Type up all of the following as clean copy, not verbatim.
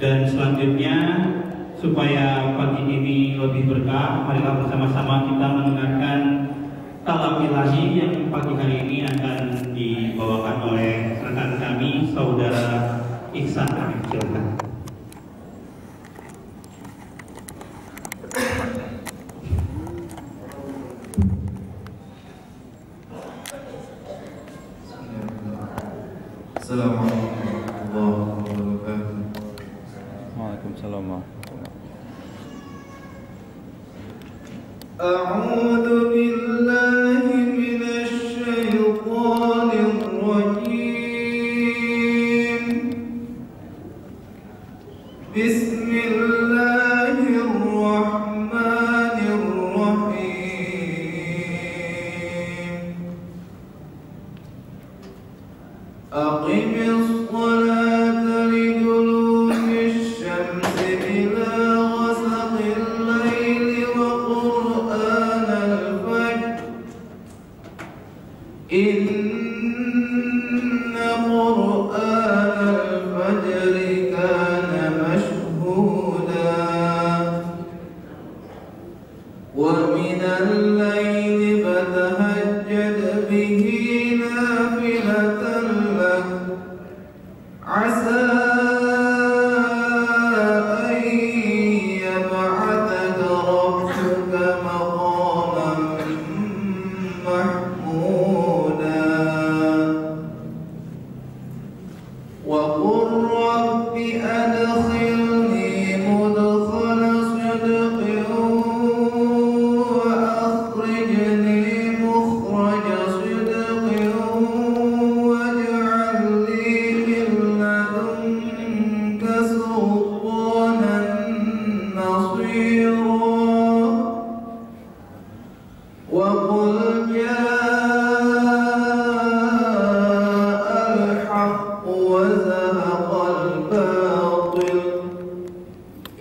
Dan selanjutnya, supaya pagi ini lebih berkah, marilah bersama-sama kita mendengarkan kalam ilahi yang pagi hari ini akan dibawakan oleh rekan kami, Saudara Ihsan Arif. Silakan. Assalamualaikum warahmatullahi wabarakatuh. Waalaikumsalam. A'udzu billahi minasy syaithanir rajim. Bismillahirrahmanirrahim. Aqimis sholata liduluki syamsi ila ghasaqil laili wa qur'anal fajr. Inna qur'anal fajri kana mashhuda. Wa minal laili fatahajjad bihi nafilatan lak. Asa an yab'athaka rabbuka maqaman mahmuda. Wa qur rabbi adkhilni mudkhala sidqin wa akhrijni mukhraja sidqin waj'al li min ladunka sultanan nasira. Wa qul ja'al haqq wa zahaqal batil.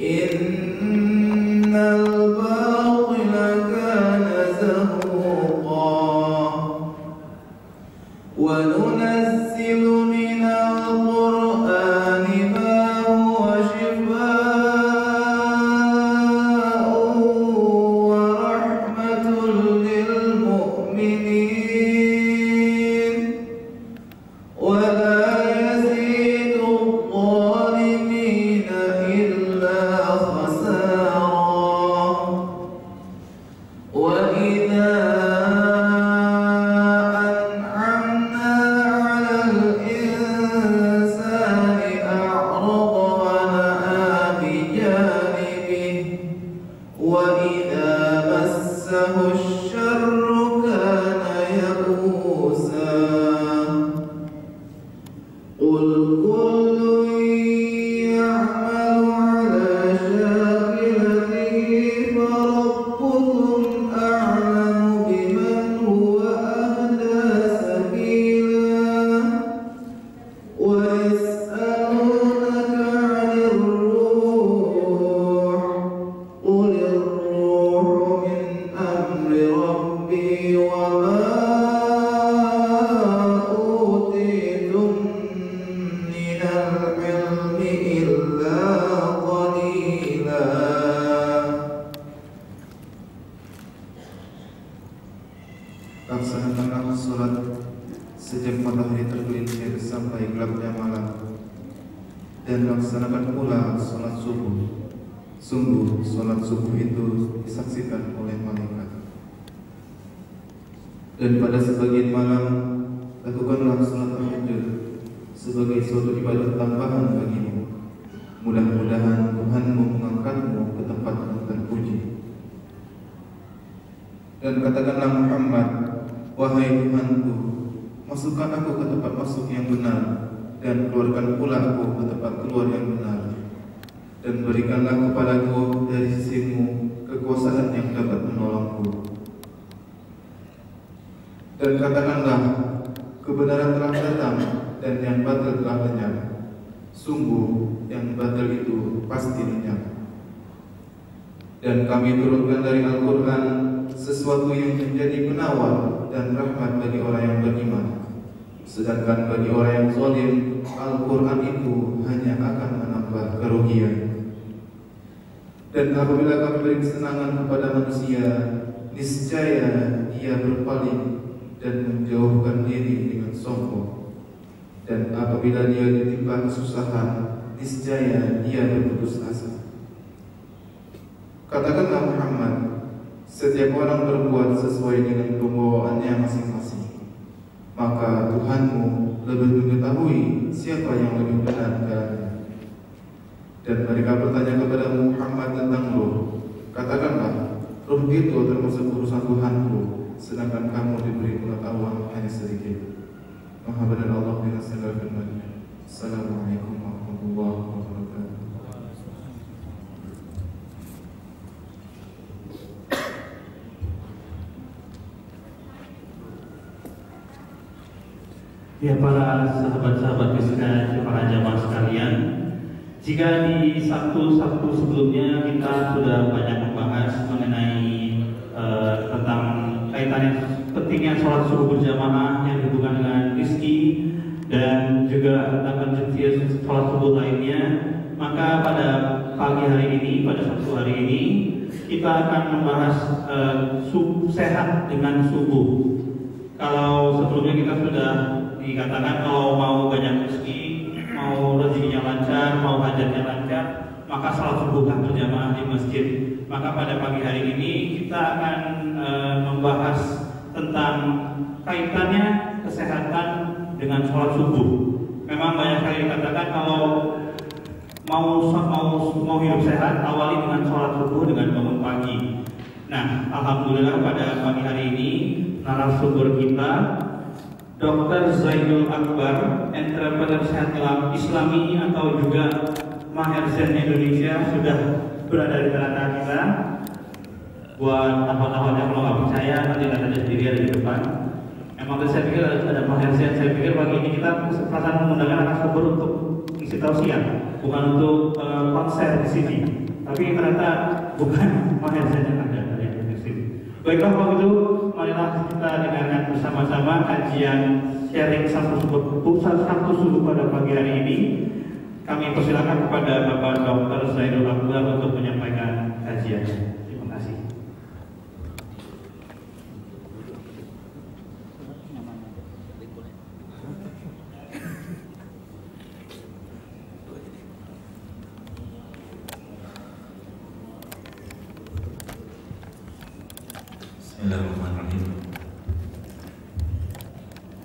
Innal batila kana zahuqa. Wa nunazzilu minal qur'ani ma huwa shifaa'un wa rahmatun lil mu'minin. Wa la yazidu adh-dhalimina illa khasara. Wa idza an'amna 'alal insani a'rada wa na'a bi janibihi. Wa idza massahu asy-syarru kana ya'usa. Qul kullun ya'malu 'ala shakilatihi farabbukum a'lamu biman huwa ahda sabila. Wa yas'alunaka 'anir ruh. Qulir ruhu min amri rabbi wa ma utitum minal ilmi illa qalila. Laksanakanlah sholat sejak matahari tergelincir sampai gelapnya malam, dan laksanakan pula sholat subuh. Sungguh sholat subuh itu disaksikan oleh malaikat. Dan pada sebagian malam lakukanlah sholat tahajud sebagai suatu ibadah tambahan bagimu. Mudah-mudahan Tuhanmu mengangkatmu ke tempat yang terpuji. Dan katakanlah Muhammad, wahai Tuhanku, masukkan aku ke tempat masuk yang benar, dan keluarkan pula aku ke tempat keluar yang benar. Dan berikanlah kepadaku dari sisimu kekuasaan yang dapat menolongku. Dan katakanlah, kebenaran telah datang dan yang batil telah lenyap. Sungguh yang batil itu pasti lenyap. Dan kami turunkan dari Al-Quran sesuatu yang menjadi penawar dan rahmat bagi orang yang beriman. Sedangkan bagi orang yang zalim, Al-Quran itu hanya akan menambah kerugian. Dan apabila kami beri kesenangan kepada manusia, niscaya dia berpaling dan menjauhkan diri dengan sombong. Dan apabila dia ditimpa kesusahan, niscaya dia berputus asa. Katakanlah Muhammad, setiap orang berbuat sesuai dengan pembawaannya masing-masing, maka Tuhanmu lebih mengetahui siapa yang lebih benar jalannya. Dan mereka bertanya kepada Muhammad tentang roh. Katakanlah, roh itu termasuk urusan Tuhanku, sedangkan kamu diberi pengetahuan hanya sedikit. Maha benar Allah dengan segala firman-Nya. Assalamualaikum warahmatullahi wabarakatuh. Ya, para sahabat-sahabat sekalian, para jamaah sekalian, jika di Sabtu-Sabtu sebelumnya kita sudah banyak membahas mengenai tentang kaitannya pentingnya sholat subuh berjamaah yang berhubungan dengan rezeki dan juga tentang konsumsi sholat subuh lainnya, maka pada pagi hari ini, pada Sabtu hari ini, kita akan membahas sehat dengan subuh. Kalau sebelumnya kita sudah dikatakan kalau mau banyak rezeki, mau rezekinya lancar, mau hajatnya lancar, maka sholat subuhlah berjamaah di masjid. Maka pada pagi hari ini kita akan membahas tentang kaitannya kesehatan dengan sholat subuh. Memang banyak kali dikatakan kalau mau hidup sehat, awali dengan sholat subuh dengan bangun pagi. Nah, alhamdulillah pada pagi hari ini narasumber kita Dr. Zainul Akbar, entrepreneur sehat Islami atau juga Maher Zen Indonesia, sudah berada di tengah kita. Buat tahun-tahunnya kalau nggak percaya nanti lihat aja sendiri ada di depan. Emang saya pikir ada Maher Zen. Saya pikir pagi ini kita kesempatan mengundang narasumber untuk isi tausiah, bukan untuk konser di sini. Tapi ternyata bukan Maher Zen yang ada di sini. Baiklah, kalau gitu marilah kita dengarkan bersama-sama kajian sharing Sabtu subuh pada pagi hari ini. Kami persilakan kepada Bapak Dr. Zainul Akbar untuk menyampaikan kajiannya. Terima kasih. Bismillahirrahmanirrahim.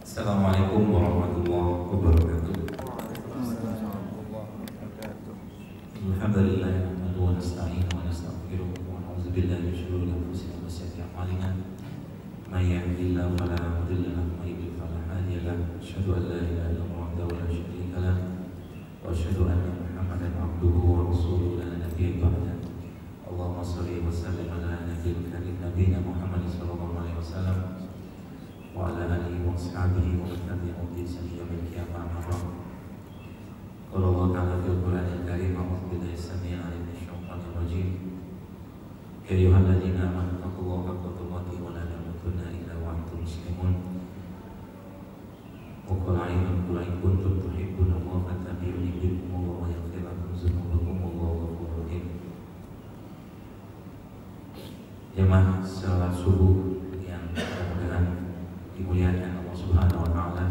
Assalamualaikum warahmatullahi wabarakatuh. Alhamdulillah nahmaduhu wa nasta'inuhu wa nastaghfiruh wa na'udzu billahi min shururi anfusina wa sayyiati a'malina. May yahdihillahu fala mudilla lahu wa may yudlil fala hadiya lahu. Asyhadu an la ilaha illallah wahdahu la syarika lahu wa asyhadu anna Muhammadan abduhu wa rasuluhu la nabiyya ba'dahu. Allahumma shalli wa sallim ala nabiyil karim nabiyina Muhammad sallallahu alaihi wasallam wa ala alihi wa ashabihi wa man tabi'ahum bi ihsan ila yaumil qiyamah. Qala Allah ta'ala fil Qur'anil Karim, a'udzu billahi as-sami'il 'alim minasyaitonir rajim. Ya ayyuhalladzina amanu taqullaha haqqa tuqatih wa la tamutunna illa wa antum muslimun. Wa qala qul in kuntum tuhibbuna Allah fattabi'uni yuhibbukumullah wa yaghfir lakum dzunubakum wallahu ghafurur rahim. Jamaah salat subuh yang mudah-mudahan dimuliakan Allah Subhanahu wa taala.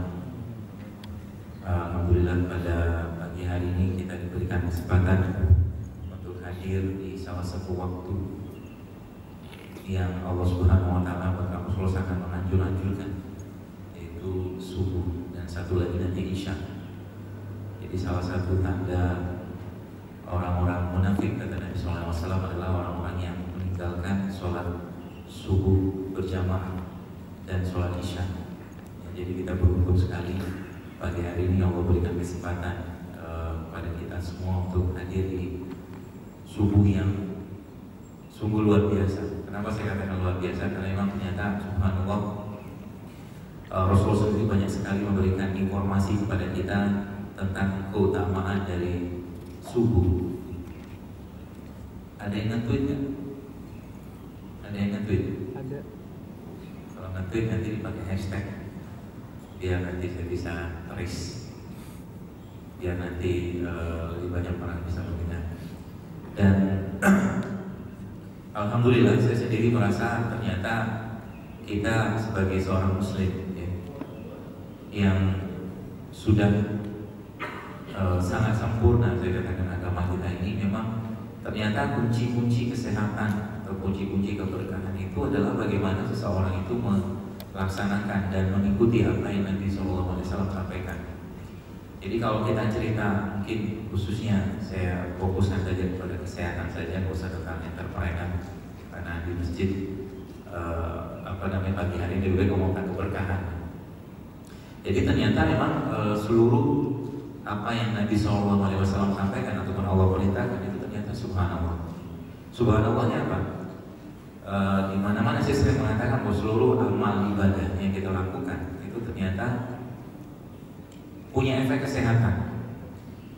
Alhamdulillah pada pagi hari ini kita diberikan kesempatan untuk hadir di salah satu waktu yang Allah Subhanahu wa taala bahkan Rasulullah akan menganjurkan, yaitu subuh, dan satu lagi nanti isya. Jadi salah satu tanda orang-orang munafik kata Nabi sallallahu alaihi wasallam adalah orang-orang yang meninggalkan sholat subuh berjamaah dan sholat isya. Jadi kita beruntung sekali pagi hari ini Allah berikan kesempatan kepada kita semua untuk hadir di subuh yang sungguh luar biasa. Kenapa saya katakan luar biasa? Karena memang ternyata subhanallah Rasulullah sendiri banyak sekali memberikan informasi kepada kita tentang keutamaan dari subuh. Ada yang nge-tweet nggak? Ada yang nge-tweet? Ada. Kalau nge-tweet nanti dipakai hashtag biar nanti saya bisa teris, biar nanti lebih banyak orang bisa mendengar. Dan alhamdulillah saya sendiri merasa ternyata kita sebagai seorang muslim ya, yang sudah sangat sempurna saya katakan agama kita ini, memang ternyata kunci-kunci kesehatan atau kunci-kunci keberkahan itu adalah bagaimana seseorang itu melaksanakan dan mengikuti apa yang Nabi SAW sampaikan. Jadi kalau kita cerita, mungkin khususnya saya fokuskan saja kepada kesehatan saja, nggak usah tentang entrepreneur, karena di masjid pagi hari ini juga ngomongkan keberkahan. Jadi ternyata memang seluruh apa yang Nabi SAW sampaikan ataupun Allah perintahkan itu ternyata subhanallah. Subhanallahnya apa? Di mana-mana saya sering mengatakan bahwa seluruh amal ibadah yang kita lakukan itu ternyata punya efek kesehatan.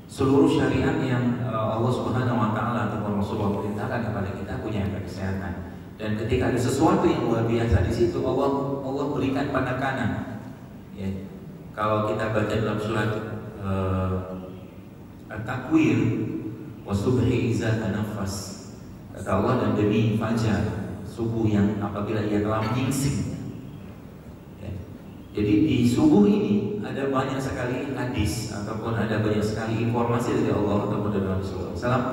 Seluruh syariat yang Allah Subhanahu wa taala ataupun Rasulullah perintahkan kepada kita punya efek kesehatan. Dan ketika ada sesuatu yang luar biasa di situ, Allah berikan penekanan. Ya. Kalau kita baca dalam surat At-Takwir, wasubhi iza tanafas, kata Allah, dan demi fajar, subuh yang apabila ia telah menyingsing. Ya. Jadi di subuh ini ada banyak sekali hadis ataupun ada banyak sekali informasi dari Allah ataupun dari Rasulullah SAW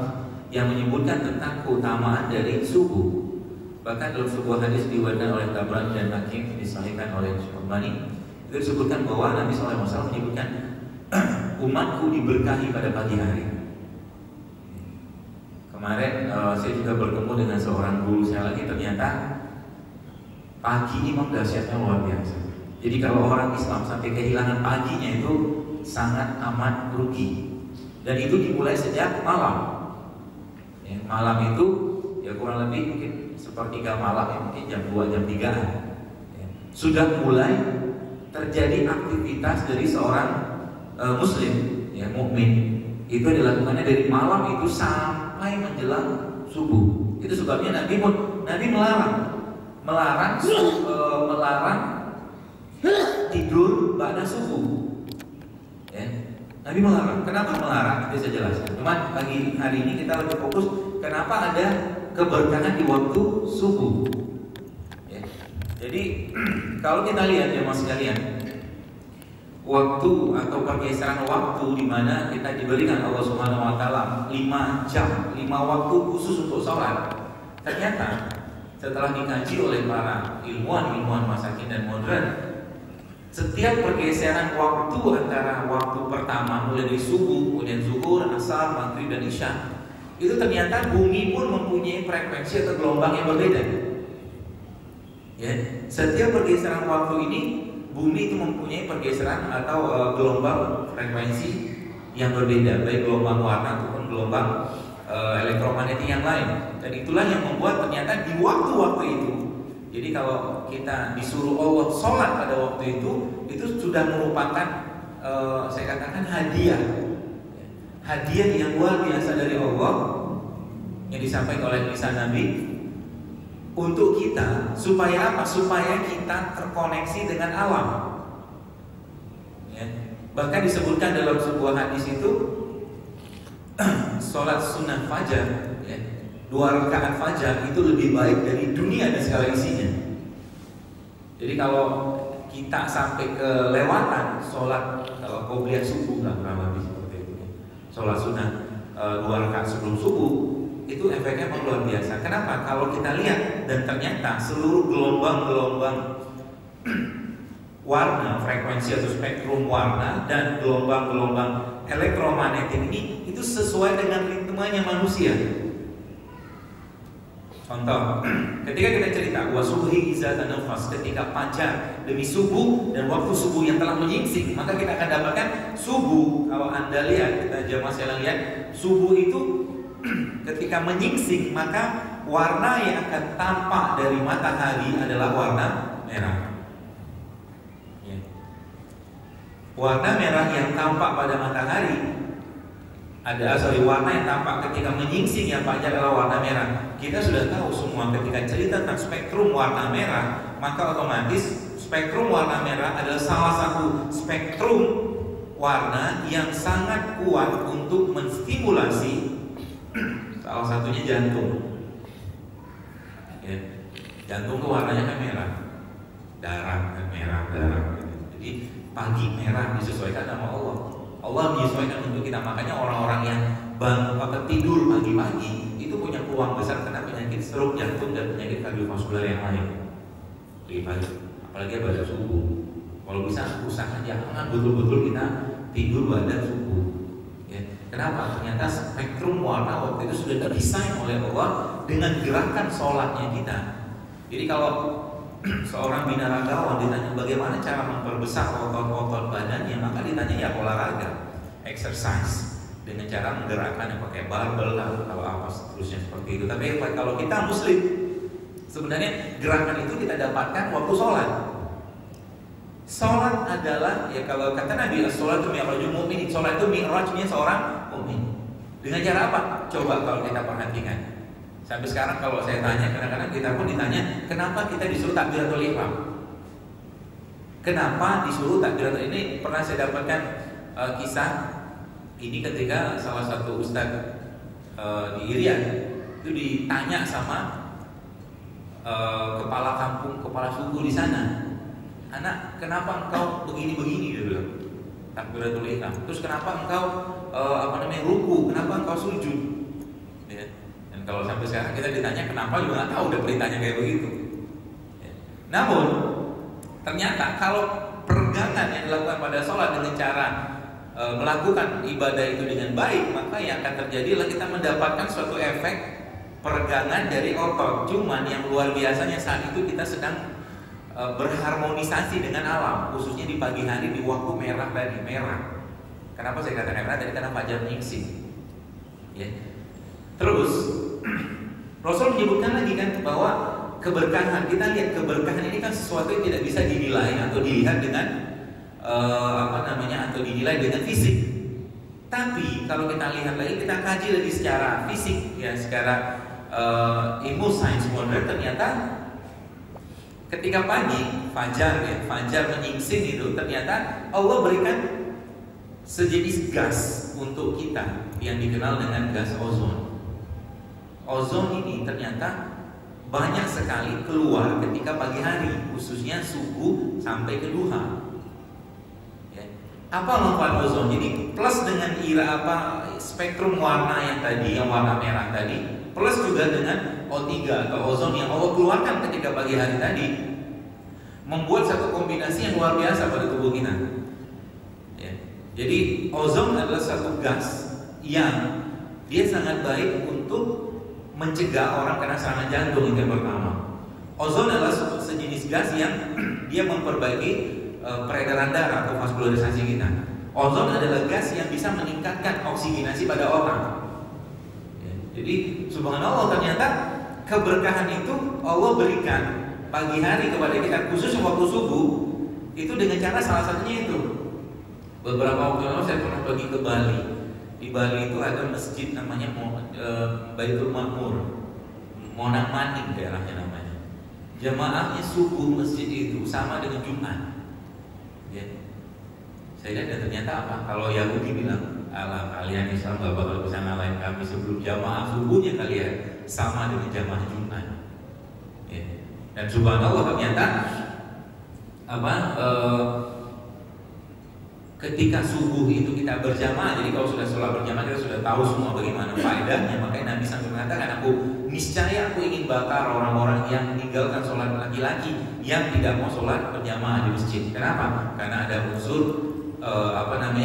yang menyebutkan tentang keutamaan dari subuh. Bahkan dalam sebuah hadis diriwayatkan oleh Tabrani dan Hakim, disahihkan oleh Syu'bani, itu disebutkan bahwa Nabi SAW menyebutkan umatku diberkahi pada pagi hari. Kemarin saya juga bertemu dengan seorang guru saya lagi, ternyata pagi ini memang dahsyatnya luar biasa. Jadi kalau orang Islam sampai kehilangan paginya itu sangat amat rugi. Dan itu dimulai sejak malam. Ya, malam itu ya kurang lebih mungkin sepertiga malam, ya, mungkin jam 2, jam 3-an. Ya, sudah mulai terjadi aktivitas dari seorang muslim, ya, mukmin. Itu dilakukannya dari malam itu sampai menjelang subuh. Itu sebabnya Nabi melarang tidur pada subuh. Ya. Nabi melarang. Kenapa melarang? Nanti saya jelaskan. Cuman pagi hari ini kita lebih fokus kenapa ada keberkahan di waktu subuh. Ya. Jadi kalau kita lihat ya mas sekalian, waktu atau pergeseran waktu di mana kita diberikan Allah Subhanahu wa taala 5 jam, 5 waktu khusus untuk sholat. Ternyata setelah dikaji oleh para ilmuwan masa kini dan modern, setiap pergeseran waktu antara waktu pertama mulai dari subuh, kemudian zuhur, asar, maghrib dan isya, itu ternyata bumi pun mempunyai frekuensi atau gelombang yang berbeda. Ya, setiap pergeseran waktu ini bumi itu mempunyai pergeseran atau gelombang frekuensi yang berbeda, baik gelombang warna ataupun gelombang elektromagnetik yang lain. Dan itulah yang membuat ternyata di waktu-waktu itu, jadi kalau kita disuruh Allah sholat pada waktu itu sudah merupakan saya katakan hadiah yang luar biasa dari Allah yang disampaikan oleh lisan Nabi untuk kita, supaya apa? Supaya kita terkoneksi dengan alam. Ya. Bahkan disebutkan dalam sebuah hadis itu sholat sunnah fajar, ya, 2 rakaat fajar itu lebih baik dari dunia dan segala isinya. Jadi kalau kita sampai kelewatan sholat, kalau qobliyah subuh lah kurang lebih seperti itu, sholat sunnah 2 rakaat sebelum subuh, itu efeknya memang luar biasa. Kenapa? Kalau kita lihat dan ternyata seluruh gelombang-gelombang warna, frekuensi atau spektrum warna dan gelombang-gelombang elektromagnetik ini itu sesuai dengan ritmenya manusia. Contoh, ketika kita cerita wasubuhi iza tanafas, ketika fajar demi subuh dan waktu subuh yang telah menyingsing, maka kita akan dapatkan subuh. Kalau Anda lihat, kita jamaah sekalian lihat, subuh itu ketika menyingsing, maka warna yang akan tampak dari matahari adalah warna merah. Ya. Warna merah yang tampak pada matahari warna yang tampak ketika menyingsing yang fajar adalah warna merah. Kita sudah tahu semua ketika cerita tentang spektrum warna merah, maka otomatis spektrum warna merah adalah salah satu spektrum warna yang sangat kuat untuk menstimulasi salah satunya jantung. Ya, jantung tuh warnanya kan merah, darah kan merah, darah. Jadi pagi merah disesuaikan sama Allah. Allah menyesuaikan untuk kita. Makanya orang-orang yang tidur pagi-pagi itu punya peluang besar kena penyakit stroke jantung dan penyakit kardiovaskular yang lain. Apalagi pada subuh. Kalau bisa usahakan jangan betul-betul kita tidur pada subuh. Ya. Kenapa? Ternyata spektrum warna waktu itu sudah didesain oleh Allah dengan gerakan sholatnya kita. Jadi kalau seorang binaragawan ditanya bagaimana cara memperbesar otot-otot badannya, maka ditanya ya olahraga, exercise, dengan cara menggerakkan yang pakai barbel atau apa seterusnya seperti itu. Tapi kalau kita muslim, sebenarnya gerakan itu kita dapatkan waktu sholat. Sholat adalah, ya kalau kata Nabi, sholat itu mi'rajul mu'min, sholat itu mi'rajnya seorang mu'min. Dengan cara apa? Coba kalau kita perhatikan. Sampai sekarang kalau saya tanya, kadang-kadang kita pun ditanya, kenapa kita disuruh takbiratul ihram? Kenapa disuruh takbiratul ihram? Ini pernah saya dapatkan kisah ini ketika salah satu ustadz di Irian itu ditanya sama kepala kampung, kepala suku di sana, anak, kenapa engkau begini-begini? Dia bilang takbiratul ihram. Terus kenapa engkau ruku? Kenapa engkau sujud? Ya. Dan kalau sampai sekarang kita ditanya kenapa juga nggak tahu, udah beritanya kayak begitu. Ya. Namun ternyata kalau peregangan yang dilakukan pada sholat dengan cara melakukan ibadah itu dengan baik, maka yang akan terjadi adalah kita mendapatkan suatu efek peregangan dari otot. Cuman yang luar biasanya saat itu kita sedang berharmonisasi dengan alam, khususnya di pagi hari di waktu merah tadi, merah. Kenapa saya katakan merah tadi? Karena fajar nyingsing. Ya. Terus Rasul menyebutkan lagi kan bahwa keberkahan, kita lihat keberkahan ini kan sesuatu yang tidak bisa dinilai atau dilihat dengan atau dinilai dengan fisik. Tapi kalau kita lihat lagi, kita kaji lagi secara fisik, ya, secara ilmu sains modern, ternyata ketika pagi fajar, ya, fajar menyingsing itu, ternyata Allah berikan sejenis gas untuk kita yang dikenal dengan gas ozon. Ozon ini ternyata banyak sekali keluar ketika pagi hari, khususnya subuh sampai ke duha. Ya. Apa manfaat ozon? Jadi plus dengan spektrum warna yang tadi, yang warna merah tadi, plus juga dengan O3 atau ozon yang Allah keluarkan ketika pagi hari tadi, membuat satu kombinasi yang luar biasa pada tubuh kita. Ya. Jadi ozon adalah satu gas yang dia sangat baik untuk mencegah orang kena serangan jantung, itu yang pertama. Ozon adalah sejenis gas yang dia memperbaiki peredaran darah atau vaskularisasi kita. Ozon adalah gas yang bisa meningkatkan oksigenasi pada otak. Ya, jadi subhanallah, ternyata keberkahan itu Allah berikan pagi hari kepada kita, khusus waktu subuh, itu dengan cara salah satunya itu. Beberapa waktu lalu saya pernah pergi ke Bali. Di Bali itu ada masjid namanya Baitul Ma'mur, Monang Maning daerahnya namanya. Jamaahnya subuh masjid itu sama dengan Jumat. Ya. Saya lihat dan ternyata apa? Kalau Yahudi bilang, alah kalian Islam gak bakal bisa ngalahin kami sebelum jamaah subuhnya kalian sama dengan jamaah Jumat. Ya. Dan subhanallah ternyata ketika subuh itu kita berjamaah, jadi kalau sudah sholat berjamaah kita sudah tahu semua bagaimana faedahnya. Makanya Nabi sampai mengatakan, niscaya aku ingin bakar orang-orang yang meninggalkan sholat laki-laki yang tidak mau sholat berjamaah di masjid. Kenapa? Karena ada unsur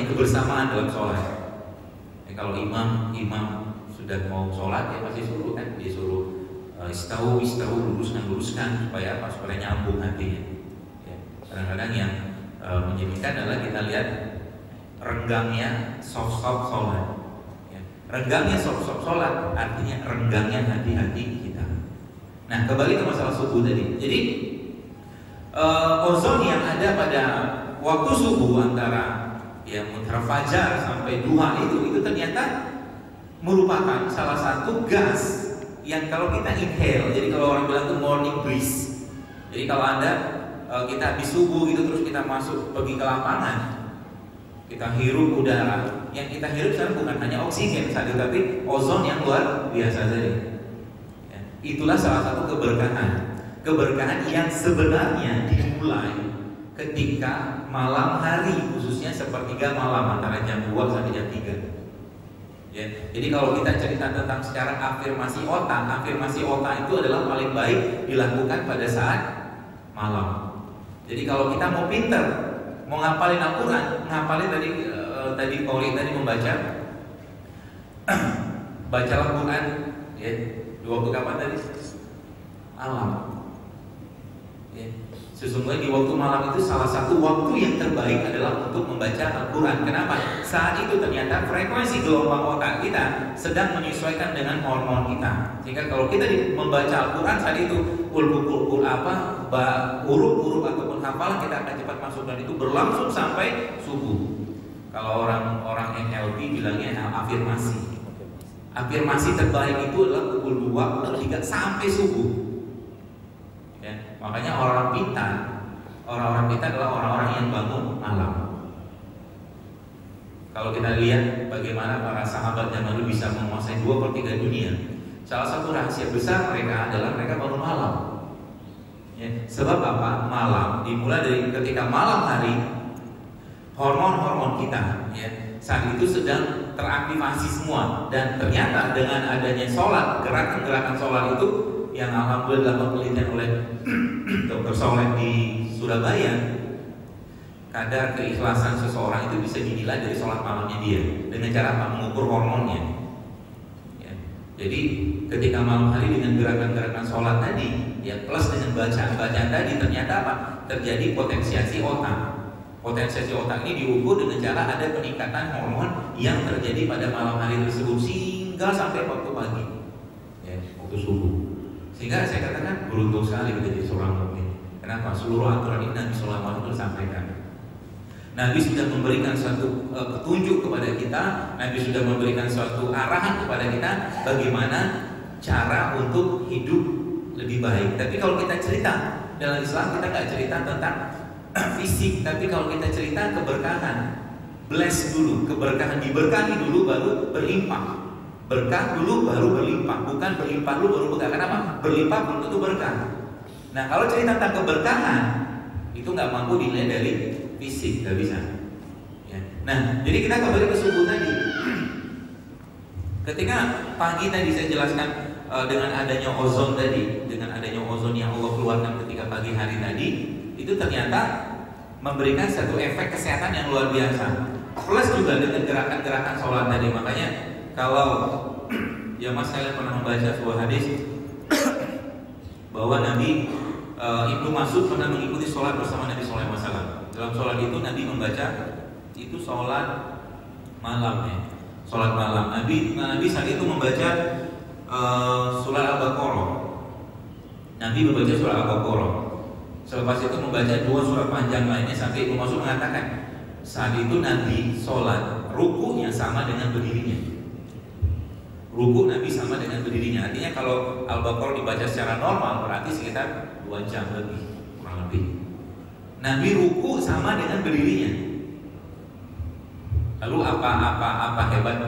kebersamaan dalam sholat. Ya, kalau imam sudah mau sholat, dia pasti suruh kan, dia suruh istawu, luruskan supaya apa? Supaya nyambung hatinya. Ya, kadang-kadang yang menyedihkan adalah kita lihat renggangnya soft sholat. Ya. Renggangnya soft sholat artinya renggangnya hati-hati kita. Nah, kembali ke masalah subuh tadi. Jadi ozon yang ada pada waktu subuh antara fajar sampai duha itu ternyata merupakan salah satu gas yang kalau kita inhale, jadi kalau orang bilang itu morning breeze. Jadi kalau Anda kita habis subuh gitu terus kita masuk pergi ke lapangan, kita hirup udara. Yang kita hirup sekarang bukan hanya oksigen saja, tapi ozon yang luar biasa tadi. Ya, itulah salah satu keberkahan yang sebenarnya dimulai ketika malam hari, khususnya sepertiga malam antara jam 2 sampai jam 3. Ya, jadi kalau kita cerita tentang secara afirmasi otak itu adalah paling baik dilakukan pada saat malam. Jadi kalau kita mau pinter, mau ngapalin Al-Quran, ngapalin tadi Pauli tadi membaca baca Al-Quran ya, di waktu kapan tadi? Malam. Ya. Sesungguhnya di waktu malam itu salah satu waktu yang terbaik adalah untuk membaca Al-Quran. Kenapa? Saat itu ternyata frekuensi gelombang otak kita sedang menyesuaikan dengan hormon kita. Sehingga kalau kita membaca Al-Quran saat itu huruf-huruf ataupun hafalan kita akan cepat masuk, dan itu berlangsung sampai subuh. Kalau orang NLP bilangnya afirmasi. Afirmasi terbaik itu adalah pukul 2, pukul 3 sampai subuh. Makanya orang-orang pintar adalah orang-orang yang bangun malam. Kalau kita lihat bagaimana para sahabat zaman dulu bisa menguasai 2/3 dunia, salah satu rahasia besar mereka adalah mereka bangun malam. Ya, sebab apa? Malam dimulai dari ketika malam hari, hormon-hormon kita ya, saat itu sedang teraktivasi semua, dan ternyata dengan adanya sholat, gerakan-gerakan sholat itu yang alhamdulillah dapat penelitian oleh Dr. Soleh di Surabaya, kadar keikhlasan seseorang itu bisa dinilai dari sholat malamnya dia dengan cara apa? Mengukur hormonnya ya. Jadi ketika malam hari dengan gerakan-gerakan sholat tadi ya, plus dengan bacaan tadi, ternyata apa? Terjadi potensiasi otak. Potensiasi otak ini diukur dengan cara ada peningkatan hormon yang terjadi pada malam hari tersebut sehingga sampai waktu pagi ya, waktu subuh. Sehingga saya katakan beruntung sekali kita jadi seorang mukmin. Kenapa? Seluruh aturan ini Nabi Sallallahu Alaihi Wasallam sampaikan. Nabi sudah memberikan suatu petunjuk kepada kita. Nabi sudah memberikan suatu arahan kepada kita bagaimana cara untuk hidup lebih baik. Tapi kalau kita cerita dalam Islam, kita nggak cerita tentang fisik, tapi kalau kita cerita keberkahan, bless dulu, keberkahan, diberkahi dulu baru berlimpah. Berkah dulu baru berlimpah, bukan berlimpah dulu baru berkah. Kenapa? Berlimpah belum tentu berkah. Nah, kalau cerita tentang keberkahan itu nggak mampu dinilai dari fisik, nggak bisa. Ya. Nah, jadi kita kembali ke subuh tadi. Ketika pagi tadi saya jelaskan dengan adanya ozon tadi, dengan adanya ozon yang Allah keluarkan ketika pagi hari tadi, itu ternyata memberikan satu efek kesehatan yang luar biasa. Plus juga dengan gerakan-gerakan sholat tadi, makanya kalau ya mas kalian pernah membaca sebuah hadis bahwa Nabi Ibnu Mas'ud pernah mengikuti sholat bersama Nabi Sallallahu Alaihi Wasallam. Dalam sholat itu Nabi membaca itu sholat malam ya, sholat malam. Nabi saat itu membaca surat Al-Baqarah. Nabi membaca surat Al-Baqarah. Selepas itu membaca 2 surat panjang lainnya sampai Ibnu Mas'ud mengatakan saat itu Nabi sholat rukunya sama dengan berdirinya. Ruku Nabi sama dengan berdirinya. Artinya kalau Al-Baqarah dibaca secara normal berarti sekitar 2 jam lebih, kurang lebih. Nabi ruku sama dengan berdirinya. Lalu apa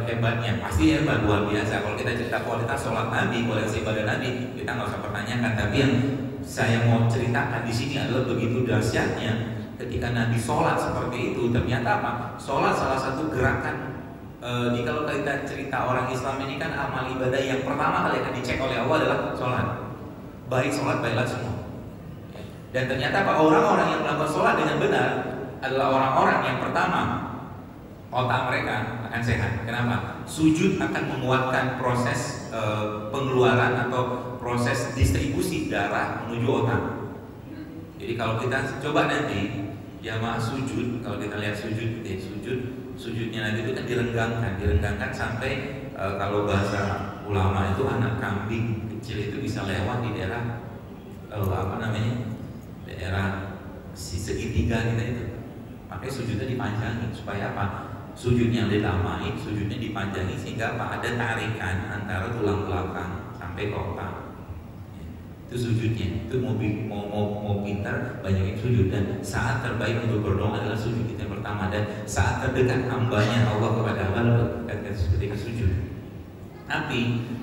hebatnya? Pasti hebat, luar biasa. Kalau kita cerita kualitas sholat Nabi, kualitas ibadah Nabi, kita nggak usah pertanyakan. Tapi yang saya mau ceritakan di sini adalah begitu dahsyatnya ketika Nabi sholat seperti itu. Ternyata apa? Sholat salah satu gerakan. Kalau kita cerita orang Islam ini kan amal ibadah yang pertama kali akan dicek oleh Allah adalah sholat. Baik sholat, baiklah semua. Dan ternyata apa? Orang-orang yang melakukan sholat dengan benar adalah orang-orang yang pertama otak mereka akan sehat. Kenapa? Sujud akan menguatkan proses pengeluaran atau proses distribusi darah menuju otak. Jadi kalau kita coba nanti jamaah sujud, kalau kita lihat sujudnya nanti itu kan direnggangkan sampai kalau bahasa ulama itu anak kambing kecil itu bisa lewat di daerah daerah segitiga kita itu. Makanya sujudnya dipanjangin supaya apa? Sujudnya dilamain, sujudnya dipanjangin sehingga apa? Ada tarikan antara tulang belakang sampai ke otak. itu sujudnya. Itu mau pintar banyakin sujud, dan saat terbaik untuk berdoa adalah sujud kita yang pertama, dan saat terdekat hambanya Allah kepada hamba ketika sujud. Tapi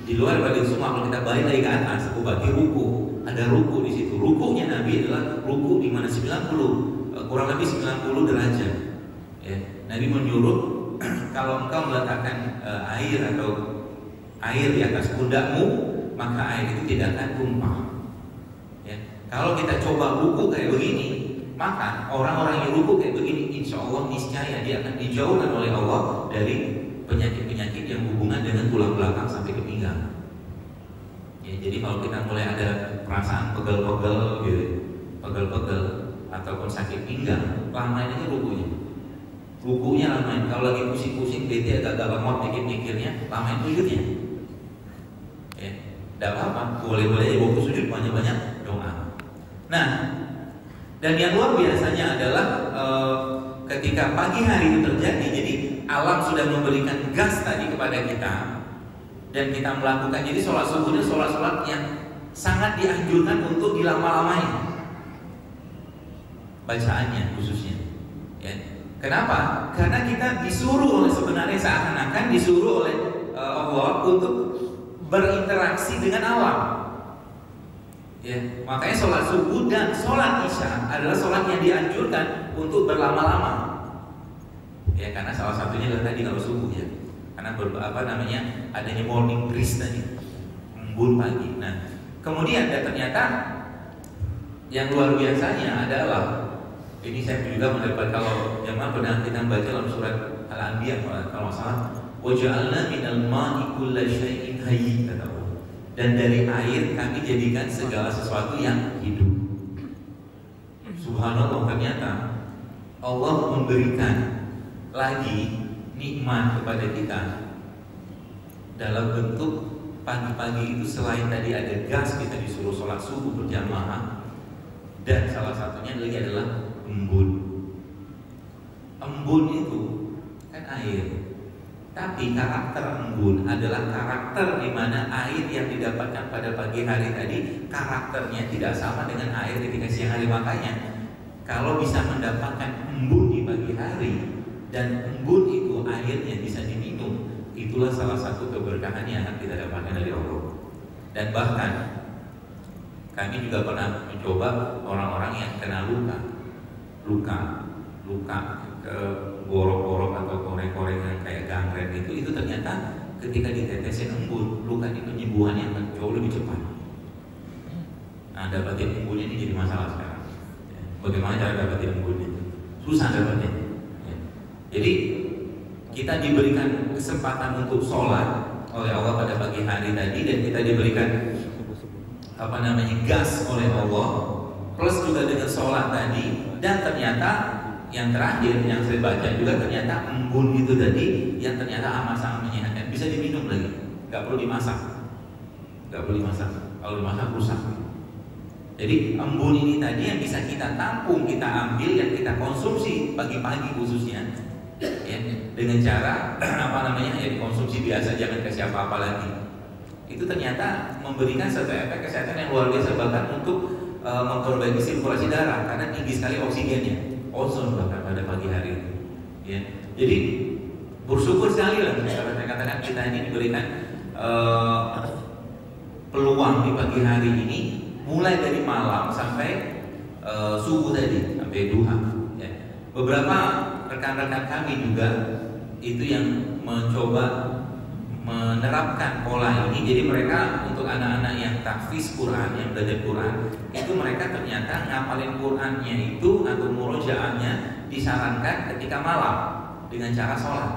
di luar bagi semua, kalau kita balik lagi ke atas, aku bagi ruku, ada ruku di situ. Rukunya Nabi adalah ruku di mana 90, kurang lebih 90 derajat. Ya, Nabi menyuruh kalau engkau meletakkan air atau air di atas pundakmu, maka air itu tidak akan tumpah. Ya, kalau kita coba ruku kayak begini, maka orang-orang yang ruku kayak begini, insya Allah niscaya dia akan dijauhkan oleh Allah dari penyakit-penyakit yang hubungan dengan tulang belakang sampai ke pinggang. Ya, jadi kalau kita mulai ada perasaan pegel-pegel gitu, pegel-pegel ataupun sakit pinggang, lamain aja rukunya lamain. Kalau lagi pusing-pusing, bete agak lemot mikir-mikirnya, lamain sujudnya. Ya, tidak apa-apa, boleh-boleh aja waktu sujud banyak-banyak doa. Nah, dan yang luar biasanya adalah ketika pagi hari itu terjadi, jadi alam sudah memberikan gas tadi kepada kita, dan kita melakukan. Jadi sholat subuh itu sholat yang sangat dianjurkan untuk dilama-lamain bacaannya khususnya. Ya. Kenapa? Karena kita disuruh oleh, sebenarnya seakan-akan disuruh oleh Allah untuk berinteraksi dengan alam. Ya, makanya sholat subuh dan sholat isya adalah sholat yang dianjurkan untuk berlama-lama. Ya, karena salah satunya adalah tadi kalau subuh ya, karena adanya morning breeze tadi, embun pagi. Nah, kemudian dan ternyata yang luar biasanya adalah ini saya juga mendapat, kalau jemaah pernah kita baca dalam surat Al-Anbiya kalau salah, waja'alna minal ma'i kulla syai'in hayy, dan dari air kami jadikan segala sesuatu yang hidup. Subhanallah, ternyata Allah memberikan lagi nikmat kepada kita dalam bentuk pagi-pagi itu. Selain tadi ada gas, kita disuruh sholat subuh berjamaah, dan salah satunya lagi adalah embun. Embun itu kan air, tapi karakter embun adalah karakter di mana air yang didapatkan pada pagi hari tadi karakternya tidak sama dengan air ketika siang hari. Makanya kalau bisa mendapatkan embun di pagi hari dan embun itu airnya bisa diminum, itulah salah satu keberkahan yang akan kita dapatkan dari Allah. Dan bahkan kami juga pernah mencoba orang-orang yang kena luka ke borok-borok atau korek-korek yang kayak gangren itu ternyata ketika ditetesin embun, luka itu penyembuhannya akan jauh lebih cepat. Nah, dapatin embunnya ini jadi masalah sekarang. Bagaimana cara dapatin embunnya? Susah dapatnya. Jadi kita diberikan kesempatan untuk sholat oleh Allah pada pagi hari tadi, dan kita diberikan gas oleh Allah, plus juga dengan sholat tadi. Dan ternyata yang terakhir yang saya baca juga, ternyata embun itu tadi yang ternyata amat sangat menyehatkan, bisa diminum lagi, nggak perlu dimasak. Kalau dimasak rusak. Jadi embun ini tadi yang bisa kita tampung, kita ambil, yang kita konsumsi pagi-pagi khususnya, ya, dengan cara ya dikonsumsi biasa, jangan kasih apa-apa lagi. Itu ternyata memberikan satu efek kesehatan yang luar biasa, bahkan untuk memperbaiki sirkulasi darah, karena tinggi sekali oksigennya, ozon bahkan pada pagi hari. Ya. Jadi bersyukur sekali lah saya katakan kita ini diberikan peluang di pagi hari ini, mulai dari malam sampai subuh tadi, sampai duha. Ya. Beberapa rekan-rekan kami juga itu yang mencoba menerapkan pola ini. Jadi mereka untuk anak-anak yang tahfiz Quran, yang belajar Quran, itu mereka ternyata ngapalin Qurannya itu atau murojaahnya disarankan ketika malam dengan cara sholat.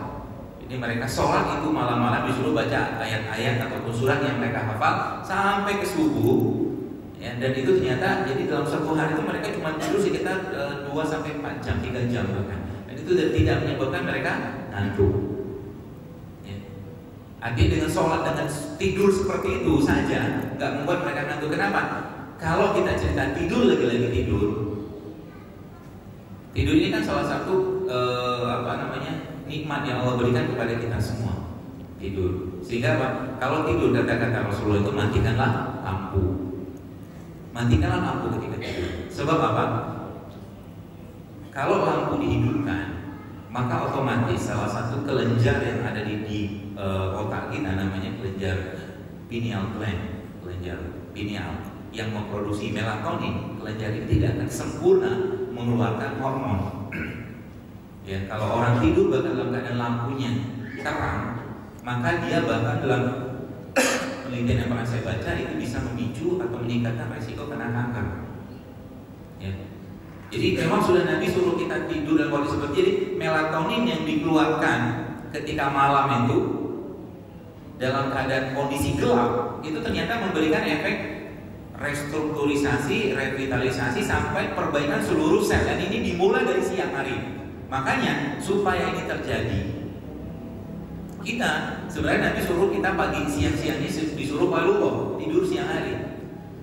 Jadi mereka sholat itu malam-malam disuruh baca ayat-ayat ataupun surat yang mereka hafal sampai ke subuh. Ya, dan itu ternyata jadi dalam satu hari itu mereka cuma tidur sekitar 2-4 jam, 3 jam bahkan. Dan itu tidak menyebabkan mereka ngantuk. Artinya dengan sholat, dengan tidur seperti itu saja nggak membuat mereka ngantuk. Kenapa? Kalau kita cerita tidur, lagi-lagi tidur ini kan salah satu nikmat yang Allah berikan kepada kita semua. Tidur, sehingga apa? Kalau tidur, kata-kata Rasulullah itu matikanlah lampu. matikanlah lampu ketika tidur. Sebab apa? Kalau lampu dihidupkan, maka otomatis salah satu kelenjar yang ada di otak kita namanya kelenjar pineal gland, kelenjar pineal yang memproduksi melatonin. Kelenjar ini tidak akan sempurna mengeluarkan hormon. Ya, kalau orang tidur bahkan dalam keadaan lampunya terang, maka dia bahkan dalam penelitian yang pernah saya baca itu bisa memicu atau meningkatkan resiko kena kanker. Ya. Jadi memang sudah Nabi suruh kita tidur dalam kondisi seperti ini. Melatonin yang dikeluarkan ketika malam itu dalam keadaan kondisi gelap itu ternyata memberikan efek restrukturisasi, revitalisasi sampai perbaikan seluruh sel, dan ini dimulai dari siang hari. Makanya supaya ini terjadi, kita sebenarnya Nabi suruh kita pagi siang-siangnya disuruh waluwo, tidur siang hari.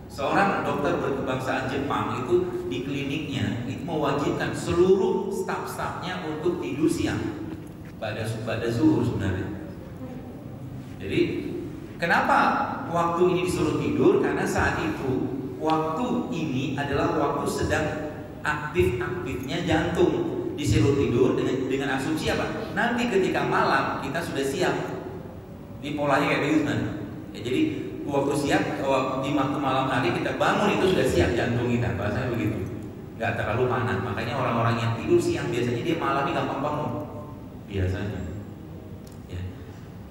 Seorang dokter berkebangsaan Jepang itu di kliniknya itu mewajibkan seluruh staf-stafnya untuk tidur siang pada zuhur sebenarnya. Jadi kenapa waktu ini disuruh tidur? Karena saat itu waktu ini adalah waktu sedang aktif-aktifnya jantung. Disuruh tidur dengan asumsi apa? Nanti ketika malam kita sudah siap. Di polanya kayak begitu kan? Ya, jadi waktu siap, di waktu malam hari kita bangun itu sudah siap jantung kita, bahasanya begitu. Gak terlalu panas. Makanya orang-orang yang tidur siang biasanya dia malam ini gampang bangun. Biasanya. Ya.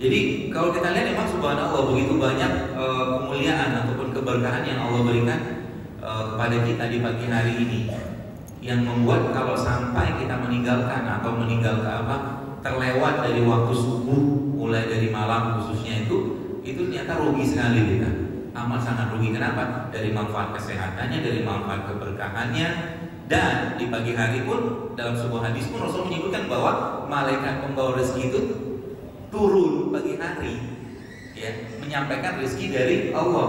Jadi kalau kita lihat memang subhanallah begitu banyak kemuliaan ataupun keberkahan yang Allah berikan kepada kita di pagi hari ini, yang membuat kalau sampai kita meninggalkan atau terlewat dari waktu subuh mulai dari malam khususnya itu ternyata rugi sekali kita, amat sangat rugi. Kenapa? Dari manfaat kesehatannya, dari manfaat keberkahannya. Dan di pagi hari pun dalam sebuah hadis pun Rasul menyebutkan bahwa malaikat pembawa rezeki itu turun pagi hari, ya, menyampaikan rezeki dari Allah.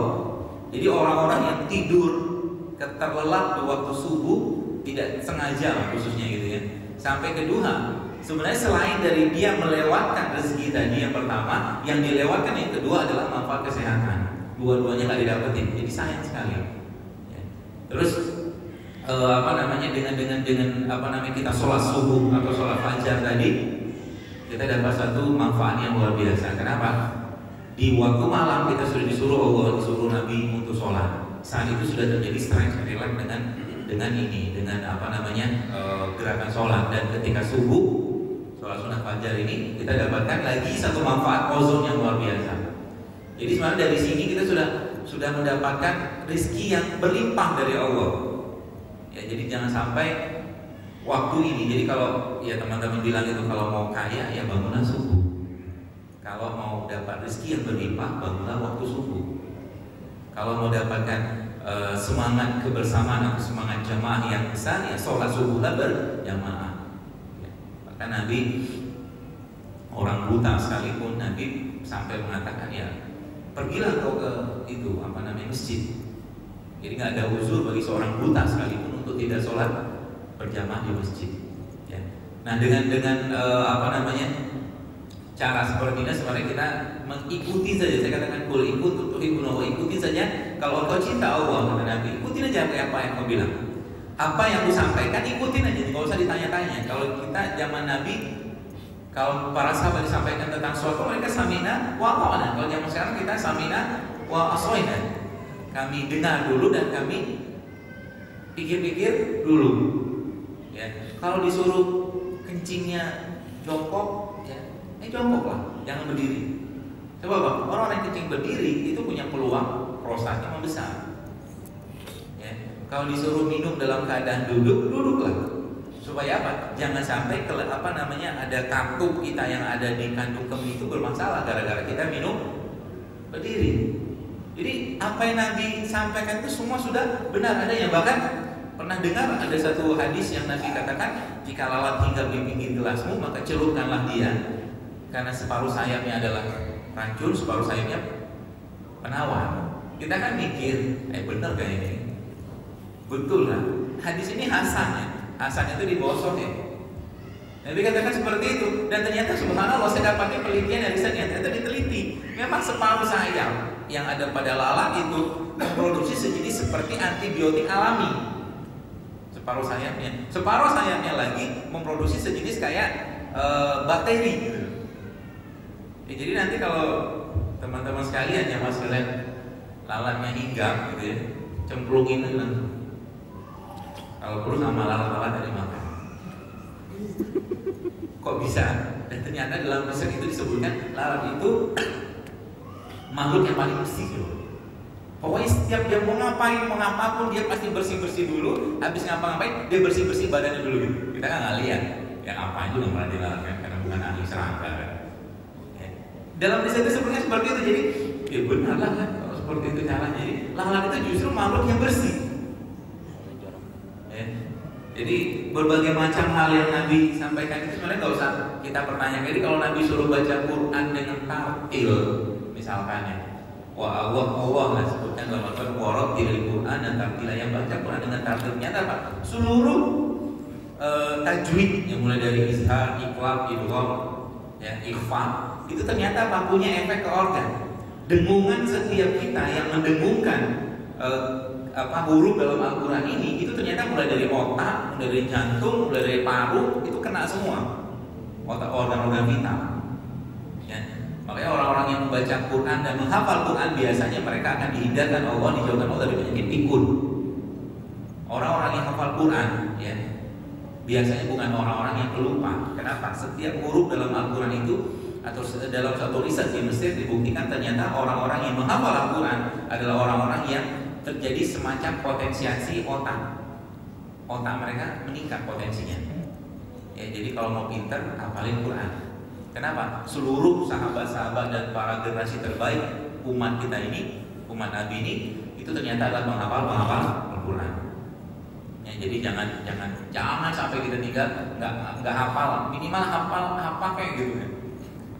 Jadi orang-orang yang tidur terlelap di waktu subuh tidak sengaja khususnya gitu ya, sampai ke duha, sebenarnya selain dari dia melewatkan rezeki tadi yang pertama, yang dilewatkan yang kedua adalah manfaat kesehatan. Dua-duanya nggak didapetin, jadi sayang sekali. Ya. Terus dengan kita sholat subuh atau sholat fajar tadi, kita dapat satu manfaat yang luar biasa. Kenapa? Di waktu malam kita sudah disuruh Allah, disuruh Nabi untuk sholat. Saat itu sudah terjadi stress relax dengan gerakan sholat, dan ketika subuh sholat sunnah fajar ini kita dapatkan lagi satu manfaat ozon yang luar biasa. Jadi sebenarnya dari sini kita sudah mendapatkan rezeki yang berlimpah dari Allah. Ya, jadi jangan sampai waktu ini. Jadi kalau ya teman-teman bilang itu kalau mau kaya ya bangunlah subuh. Kalau mau dapat rezeki yang berlimpah bangunlah waktu subuh. Kalau mau dapatkan semangat kebersamaan atau semangat jamaah yang besar ya sholat subuhlah berjamaah. Ya. Bahkan Nabi, orang buta sekalipun Nabi sampai mengatakan ya pergilah kau ke masjid. Jadi nggak ada uzur bagi seorang buta sekalipun untuk tidak sholat berjamaah di masjid. Ya. Nah dengan cara seperti ini sebenarnya kita mengikuti saja. Saya katakan kul ikut untuk ikuti saja. Kalau kau cinta Allah kata Nabi, ikutin aja apa yang kau bilang. Apa yang aku sampaikan ikutin aja, nggak usah ditanya-tanya. Kalau kita zaman Nabi, kalau para sahabat disampaikan tentang suatu mereka samina wa ata'na. Kalau zaman sekarang kita samina wa asoina. Kami dengar dulu dan kami pikir-pikir dulu. Ya. Kalau disuruh kencingnya jongkok, ya jongkoklah, jangan berdiri. Coba Bang, orang yang kencing berdiri itu punya peluang prostatnya membesar. Ya. Kalau disuruh minum dalam keadaan duduk, duduklah. Supaya apa? Jangan sampai ada katup kita yang ada di kandung kemih itu bermasalah gara-gara kita minum berdiri. Jadi apa yang Nabi sampaikan itu semua sudah benar adanya. Bahkan pernah dengar ada satu hadis yang Nabi katakan, jika lalat tinggal di pinggir gelasmu maka celupkanlah dia, karena separuh sayapnya adalah racun, separuh sayapnya penawar. Kita kan mikir, benar gak ini? Betul lah. Hadis ini hasan ya. Hasan itu di bawah sahih. Nabi katakan seperti itu, dan ternyata subhanallah saya dapatnya penelitian yang bisa ternyata diteliti. Memang separuh sayap yang ada pada lalat itu memproduksi sejenis seperti antibiotik alami. Separuh sayapnya lagi memproduksi sejenis kayak bakteri gitu. Ya, jadi nanti kalau teman-teman sekalian ya mas kalian lalatnya hinggap gitu ya, cemplungin itu langsung. Kalau perlu sama lalat-lalat dari makan. Kok bisa? Dan ternyata dalam riset itu disebutkan lalat itu makhluk yang paling bersih loh. Pokoknya setiap dia mau ngapain, mau ngapapun dia pasti bersih-bersih dulu. Habis ngapa-ngapain dia bersih-bersih badannya dulu gitu. Kita kan nggak lihat yang ngapain juga nggak dilalat kan, karena bukan ahli serangga kan. Ya. Dalam riset itu sebenarnya seperti itu, jadi ya benar lah kan kalau seperti itu caranya. Jadi lalat itu justru makhluk yang bersih. Ya. Jadi berbagai macam hal yang Nabi sampaikan itu sebenarnya nggak usah kita pertanyakan. Jadi kalau Nabi suruh baca Quran dengan tartil, misalkan ya, wah Allah lah sebutkan dalam Al-Quran warattilil Quran dan tartila, yang baca Quran dengan tartil ternyata apa? Seluruh tajwid yang mulai dari izhar, iqlab, idgham, ya, ikhfa itu ternyata apa? Punya efek ke organ. Dengungan setiap kita yang mendengungkan huruf dalam Al-Quran ini itu ternyata mulai dari otak, mulai dari jantung, mulai dari paru itu kena semua otak, organ-organ vital. Ya. Makanya orang-orang yang membaca Quran dan menghafal Quran biasanya mereka akan dihindarkan Allah, dijauhkan Allah dari penyakit pikun. Orang-orang yang hafal Quran ya biasanya bukan orang-orang yang pelupa. Kenapa? Setiap huruf dalam Al-Quran itu atau dalam satu riset di Mesir dibuktikan ternyata orang-orang yang menghafal Al-Quran adalah orang-orang yang terjadi semacam potensiasi otak mereka meningkat potensinya. Ya, jadi kalau mau pinter hafalin Quran. Kenapa? Seluruh sahabat-sahabat dan para generasi terbaik umat kita ini, umat Nabi ini, itu ternyata adalah menghafal Al-Quran. Ya, jadi jangan sampai kita tinggal nggak hafal, minimal hafal kayak gitu.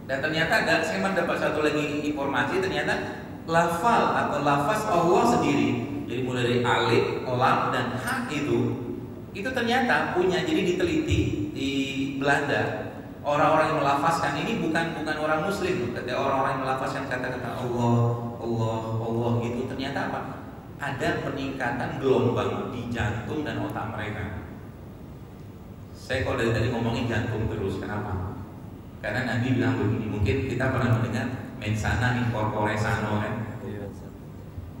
Dan ternyata saya mendapat satu lagi informasi, ternyata lafal atau lafaz Allah sendiri, jadi mulai dari alif, lam dan ha itu ternyata punya, jadi diteliti di Belanda, orang-orang yang melafazkan ini bukan orang Muslim. Ketika orang-orang yang melafazkan kata-kata Allah gitu, ternyata apa? Ada peningkatan gelombang di jantung dan otak mereka. Saya kalau dari tadi ngomongin jantung terus, kenapa? Karena Nabi bilang begini, mungkin kita pernah mendengar mensana in corpore sano kan?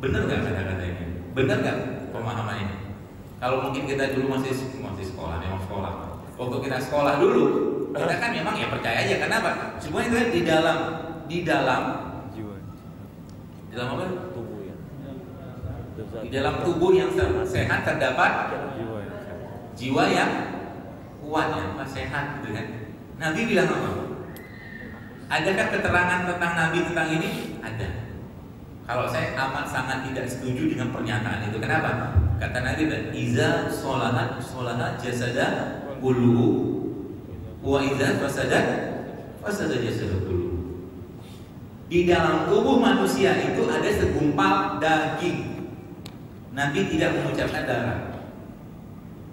Bener nggak kata-kata ini? Bener nggak pemahaman ini? Kalau mungkin kita dulu masih sekolah, memang sekolah. Waktu kita sekolah dulu, kita kan memang ya percaya aja. Kenapa? Semua itu kan di dalam apa? Tubuh ya. Di dalam tubuh yang sehat terdapat jiwa yang kuat ya, sehat gitu kan. Nabi bilang apa? Adakah keterangan tentang Nabi tentang ini? Ada. Kalau saya amat sangat tidak setuju dengan pernyataan itu. Kenapa? Kata Nabi, iza sholahat jasada kulluhu wa iza fasada jasada kulluhu. Di dalam tubuh manusia itu ada segumpal daging. Nabi tidak mengucapkan darah.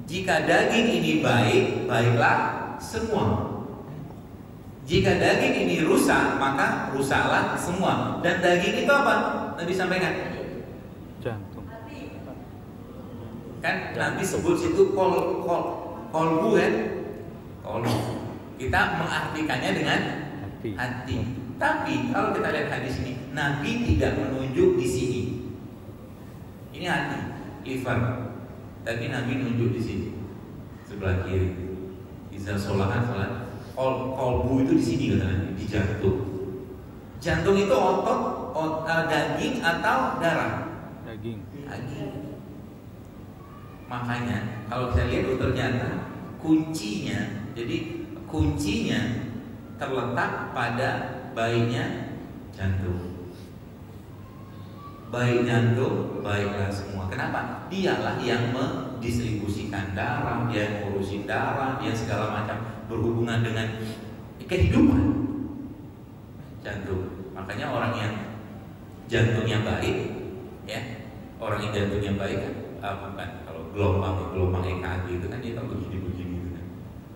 Jika daging ini baik, baiklah semua. Jika daging ini rusak, maka rusaklah semua. Dan daging itu apa? Nabi sampaikan Jantung. Kan Nabi sebut situ kolbu kan? Kolbu. Kita mengartikannya dengan hati. Tapi kalau kita lihat hadis ini, Nabi tidak menunjuk di sini. Ini hati, liver. Tapi Nabi nunjuk di sini, sebelah kiri. Iza sholahat salat. Kolbu itu di sini katanya, di jantung. Jantung itu otot, daging atau darah? Daging. Makanya kalau saya lihat ternyata kuncinya, jadi kuncinya terletak pada baiknya jantung. Baik jantung, baiklah semua. Kenapa? Dialah yang mendistribusikan darah, dia yang ngurusin darah, dia segala macam berhubungan dengan kehidupan jantung. Makanya orang yang jantungnya baik, ya, orang yang jantungnya baik kan, bukan kalau gelombang EKG itu kan dia kan begini gitu kan.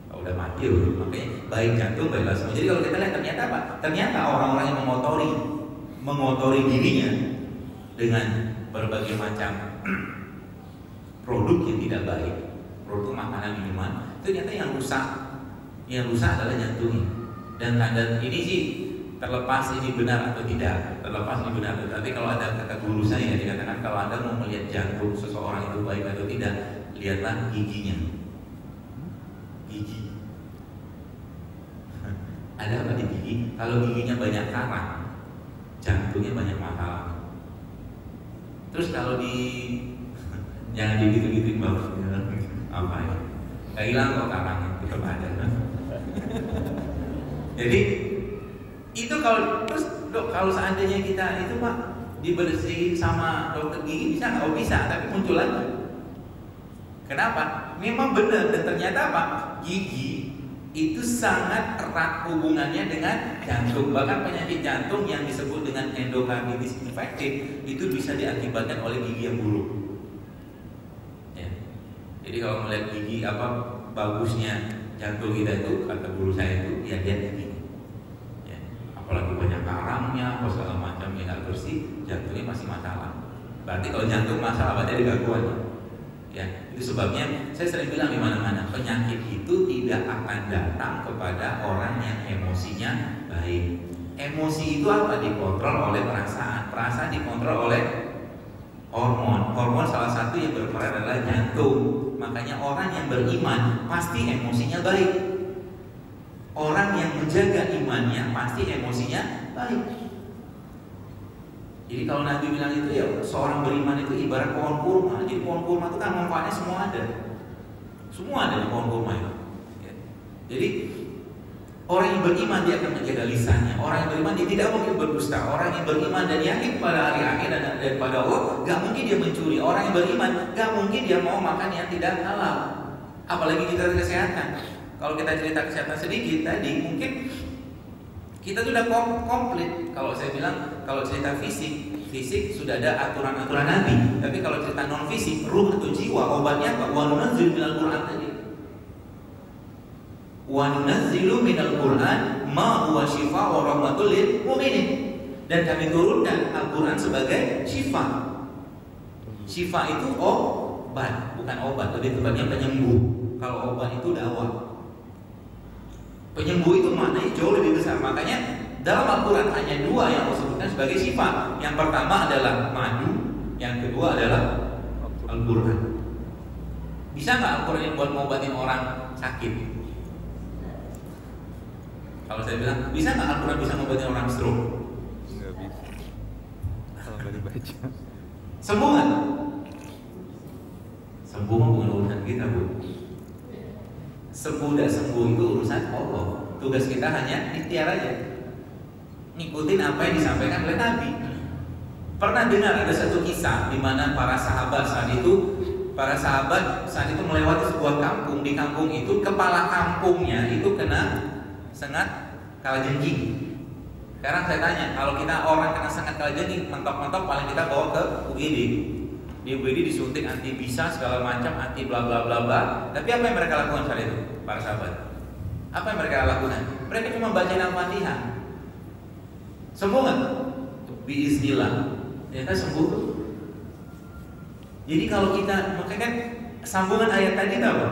Kalau udah mati loh, makanya baik jantung baiklah semua. Jadi kalau kita lihat ternyata apa? Ternyata orang-orang yang mengotori dirinya dengan berbagai macam produk yang tidak baik, produk makanan minuman, itu ternyata yang rusak adalah jantungnya. Dan ini sih terlepas ini benar atau tidak, tapi kalau ada kata guru saya dikatakan kalau Anda mau melihat jantung seseorang itu baik atau tidak, lihatlah giginya. Gigi. Ada apa di gigi? Kalau giginya banyak karang, jantungnya banyak masalah. Terus kalau jangan digitu-gituin banget, apa ya? Gak hilang kok karangnya, tetap ada. Jadi itu kalau seandainya kita itu Pak dibersihin sama dokter gigi bisa nggak? Oh bisa, tapi muncul lagi. Kenapa? Memang benar dan ternyata apa? Gigi itu sangat erat hubungannya dengan jantung. Bahkan penyakit jantung yang disebut dengan endokarditis infektif itu bisa diakibatkan oleh gigi yang buruk. Ya. Jadi kalau melihat gigi apa bagusnya jantung kita itu, kata guru saya itu, ya lihat gigi. Apalagi banyak karangnya, apa segala macam yang nggak bersih, jantungnya masih masalah. Berarti kalau jantung masalah, berarti ada gangguan. Ya, itu sebabnya saya sering bilang di mana-mana, penyakit itu tidak akan datang kepada orang yang emosinya baik. Emosi itu apa? Dikontrol oleh perasaan, perasaan dikontrol oleh hormon. Hormon salah satu yang berperan adalah jantung. Makanya orang yang beriman pasti emosinya baik. Orang yang menjaga imannya pasti emosinya baik. Jadi kalau Nabi bilang itu ya seorang beriman itu ibarat pohon kurma. Jadi pohon kurma itu kan manfaatnya semua ada di pohon kurma itu. Ya. Jadi orang yang beriman dia akan menjaga lisannya. Orang yang beriman dia tidak mungkin berdusta. Orang yang beriman dan yakin pada hari akhir dan pada Allah, gak mungkin dia mencuri. Orang yang beriman gak mungkin dia mau makan yang tidak halal. Apalagi kita kesehatan. Kalau kita cerita kesehatan sedikit tadi, mungkin kita sudah komplit. Kalau saya bilang, kalau cerita fisik sudah ada aturan-aturan Nabi. Tapi kalau cerita non fisik, ruh atau jiwa, obatnya apa? Wa nunazzilu minal Qur'an tadi. Wa nunazzilu minal Qur'an ma huwa shifa wa rahmatul lil mu'minin. Dan kami turunkan Al-Qur'an sebagai shifa. Shifa itu obat, bukan obat, lebih tepatnya penyembuh. Kalau obat itu dawa. Penyembuh itu maknanya jauh lebih besar. Makanya dalam Al-Quran hanya dua yang disebutkan sebagai sifat. Yang pertama adalah madu, yang kedua adalah Al-Quran. Bisa nggak Al-Quran yang buat ngobatin orang sakit? Kalau saya bilang, bisa nggak Al-Quran bisa ngobatin orang stroke? Nggak bisa. Kalau nggak dibaca. Sembuh nggak? Sembuh bukan urusan kita, Bu. Sembuh dan sembuh itu urusan Allah. Tugas kita hanya ikhtiar aja, ngikutin apa yang disampaikan oleh Nabi. Pernah dengar ada satu kisah di mana para sahabat saat itu melewati sebuah kampung. Di kampung itu kepala kampungnya itu kena sengat kalajengking. Sekarang saya tanya, kalau kita orang kena sengat kalajengking, mentok-mentok paling kita bawa ke UGD. Di UGD disuntik anti bisa segala macam, anti bla bla bla bla. Tapi apa yang mereka lakukan saat itu, para sahabat? Apa yang mereka lakukan? Mereka cuma baca Al-Fatihah. Sembuh nggak? Biiznillah. Ternyata sembuh. Jadi kalau kita, makanya kan sambungan ayat tadi apa?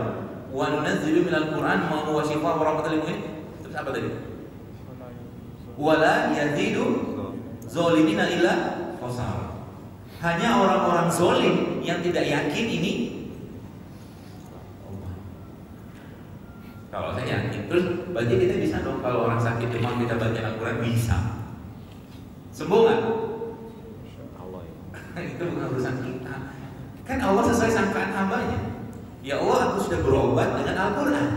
Wa nunazzilu minal Qur'an ma huwa shifa wa rahmatul lil mu'minin. Terus apa tadi? Wala yazidu zalimina illa khasara. Hanya orang-orang zolim yang tidak yakin ini. Kalau saya yakin, terus berarti kita bisa dong. Kalau orang sakit demam kita baca Al-Quran bisa. Sembuh nggak? Allah ya. Itu bukan urusan kita. Kan Allah sesuai sangkaan hambanya. Ya Allah, aku sudah berobat dengan Al-Quran.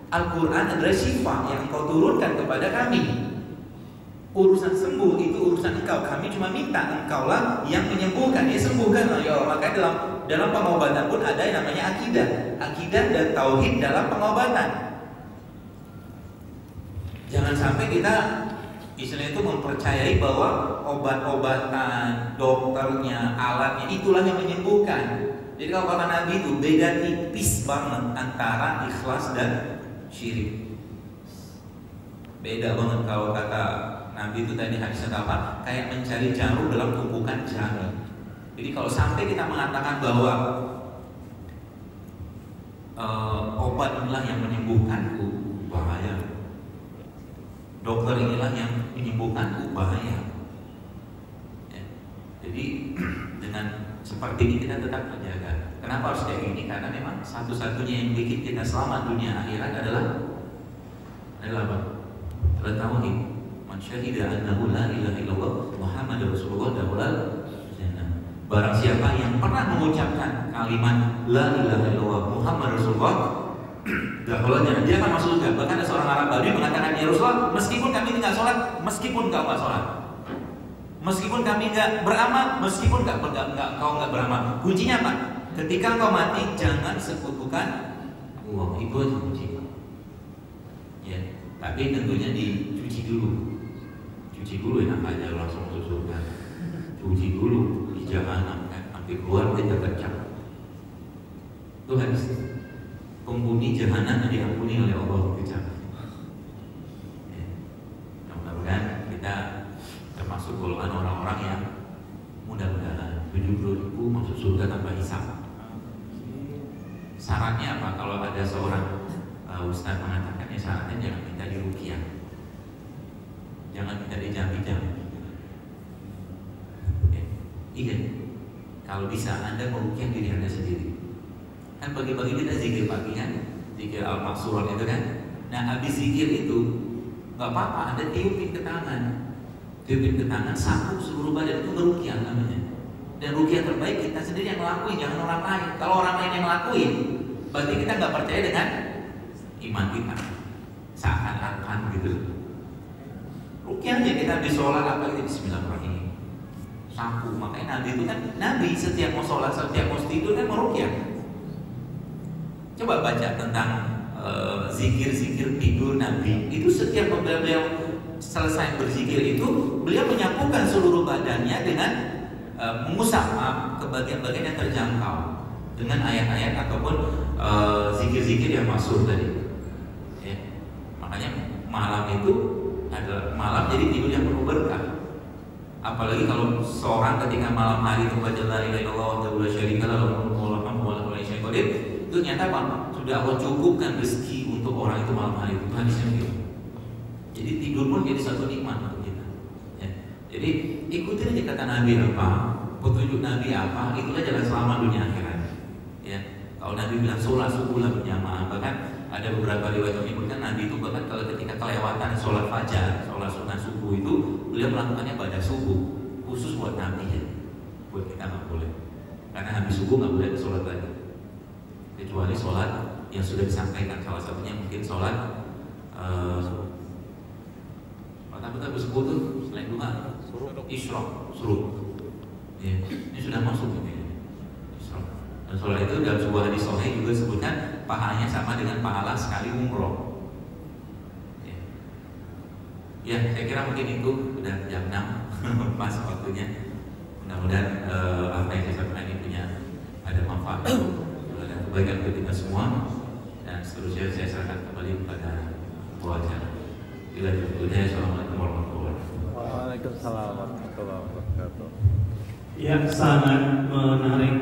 Al-Quran adalah syifa yang Engkau turunkan kepada kami. Urusan sembuh itu urusan Engkau. Kami cuma minta Engkaulah yang menyembuhkan. Ya sembuhkan ya Allah. Makanya dalam pengobatan pun ada yang namanya akidah dan tauhid dalam pengobatan. Jangan sampai kita istilahnya itu mempercayai bahwa obat-obatan, dokternya, alatnya itulah yang menyembuhkan. Jadi kalau kata Nabi itu beda tipis banget antara ikhlas dan syirik. Beda banget kalau kata Nabi itu tadi hadisnya apa? Kayak mencari jarum dalam tumpukan jerami. Jadi kalau sampai kita mengatakan bahwa obat inilah yang menyembuhkanku, bahaya. Dokter inilah yang menyembuhkanku, bahaya. Ya. Jadi dengan seperti ini kita tetap menjaga. Kenapa harus kayak gini? Karena memang satu-satunya yang bikin kita selamat dunia akhirat adalah apa? Adalah tauhid. Man syahida annahu la ilaha illallah Muhammadur Rasulullah dakhala jannah. Barang siapa yang pernah mengucapkan kalimat la ilaha illallah Muhammadur Rasulullah dakhala jannah, dia akan masuk surga. Bahkan ada seorang Arab Badui mengatakan, ya Rasulullah, meskipun kami tidak sholat, meskipun kau nggak sholat, meskipun kami nggak beramal, meskipun kau nggak beramal, kuncinya apa? Ketika kau mati jangan sekutukan Allah. Itu aja kunci. Ya, tapi tentunya dicuci dulu ya, aja langsung masuk surga. Cuci dulu di jahanam kan, sampai keluar kita kecap. Itu hadis. Penghuni jahanam diampuni oleh Allah kecap. Ya. Mudah-mudahan kita termasuk golongan orang-orang yang mudah-mudahan 70.000 masuk surga tanpa hisab. Syaratnya apa? Kalau ada seorang ustaz mengatakan, ya syaratnya jangan minta diruqyah, jangan minta dijami-jami. Ya. Iya, kalau bisa Anda meruqyah diri Anda sendiri. Kan pagi-pagi kita zikir pagi kan, zikir al-maksurat itu kan. Nah habis zikir itu nggak apa-apa, Anda tiupin ke tangan, sapu seluruh badan, itu meruqyah namanya. Dan ruqyah terbaik kita sendiri yang ngelakuin, jangan orang lain. Kalau orang lain yang ngelakuin, berarti kita nggak percaya dengan iman kita. Seakan-akan gitu. Ruqyahnya kita habis sholat apa itu Bismillahirrahmanirrahim. Sapu, makanya Nabi itu kan, Nabi setiap mau sholat, setiap mau tidur kan meruqyah. Coba baca tentang zikir-zikir tidur Nabi. Itu setiap beliau selesai berzikir itu, beliau menyapukan seluruh badannya dengan mengusap ke bagian-bagian yang terjangkau dengan ayat-ayat ataupun zikir-zikir yang masuk tadi. Ya. Makanya malam itu adalah malam jadi tidur yang penuh berkah. Apalagi kalau seorang ketika malam hari membaca la ilaha illallah wa la syarika lahu wa la syarika lahu, itu ternyata apa? Sudah Allah cukupkan rezeki untuk orang itu malam hari itu. Hadisnya begitu. Jadi tidur pun jadi satu nikmat untuk kita. Ya. Jadi ikutin aja kata Nabi apa, petunjuk Nabi apa, itulah jalan selamat dunia akhirat. Ya. Kalau Nabi bilang sholat subuhlah berjamaah, bahkan ada beberapa riwayat menyebutkan Nabi itu bahkan kalau ketika kelewatan sholat fajar, sholat sunnah subuh itu, beliau melakukannya pada subuh, khusus buat Nabi ya. Buat kita nggak boleh, karena habis subuh nggak boleh sholat lagi, kecuali sholat yang sudah disampaikan. Salah satunya mungkin sholat apa subuh tuh selain duha, isyraq, suruk. Ya, ini sudah masuk ini. Isyraq. Dan sholat itu dalam sebuah hadis sahih juga disebutkan pahalanya sama dengan pahala sekali umroh. Ya. Ya, saya kira mungkin itu udah jam 6 pas waktunya. Mudah-mudahan apa yang saya sampaikan ini punya ada manfaat dan kebaikan untuk kita semua. Dan seterusnya saya serahkan kembali kepada pengacara. Assalamualaikum warahmatullahi wabarakatuh. Waalaikumsalam warahmatullahi wabarakatuh. Yang sangat menarik